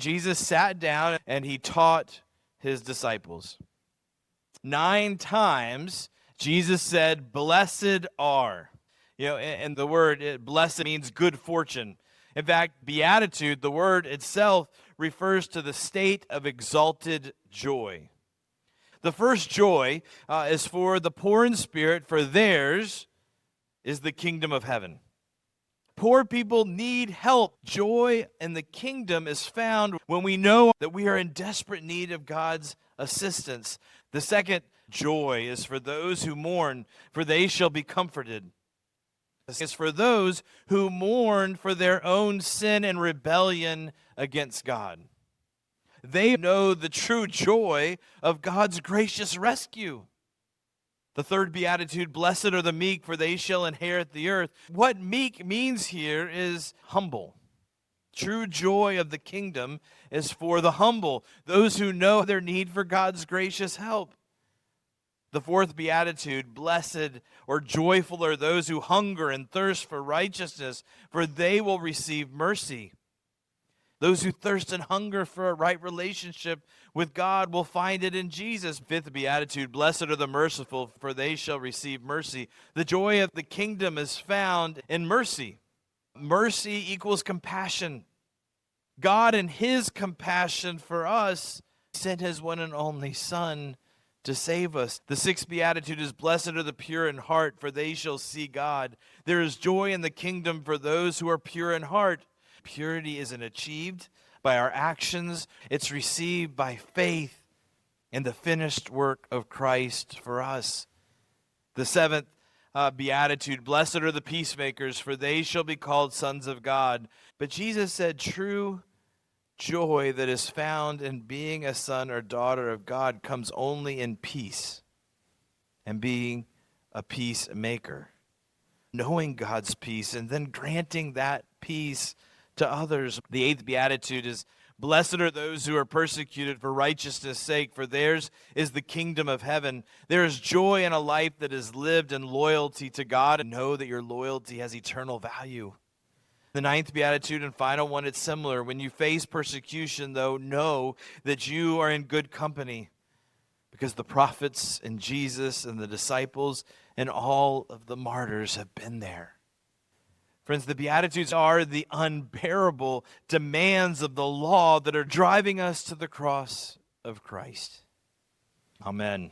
Jesus sat down and he taught his disciples. 9 times, Jesus said, "Blessed are." And the word blessed means good fortune. In fact, beatitude, the word itself, refers to the state of exalted joy. The first joy is for the poor in spirit, for theirs is the kingdom of heaven. Poor people need help. Joy in the kingdom is found when we know that we are in desperate need of God's assistance. The second joy is for those who mourn, for they shall be comforted. It's for those who mourn for their own sin and rebellion against God. They know the true joy of God's gracious rescue. The third beatitude, blessed are the meek, for they shall inherit the earth. What meek means here is humble. True joy of the kingdom is for the humble, those who know their need for God's gracious help. The fourth beatitude, blessed or joyful are those who hunger and thirst for righteousness, for they will receive mercy. Those who thirst and hunger for a right relationship with God will find it in Jesus. Fifth beatitude, blessed are the merciful, for they shall receive mercy. The joy of the kingdom is found in mercy. Mercy equals compassion. God, in his compassion for us, sent his one and only Son to save us. The sixth beatitude is, blessed are the pure in heart, for they shall see God. There is joy in the kingdom for those who are pure in heart. Purity isn't achieved by our actions. It's received by faith in the finished work of Christ for us. The seventh beatitude, blessed are the peacemakers, for they shall be called sons of God. But Jesus said true joy that is found in being a son or daughter of God comes only in peace and being a peacemaker. Knowing God's peace and then granting that peace to others. The eighth beatitude is, blessed are those who are persecuted for righteousness' sake, for theirs is the kingdom of heaven. There is joy in a life that is lived in loyalty to God, and know that your loyalty has eternal value. The ninth beatitude and final one, it's similar. When you face persecution, though, know that you are in good company, because the prophets and Jesus and the disciples and all of the martyrs have been there. Friends, the Beatitudes are the unbearable demands of the law that are driving us to the cross of Christ. Amen.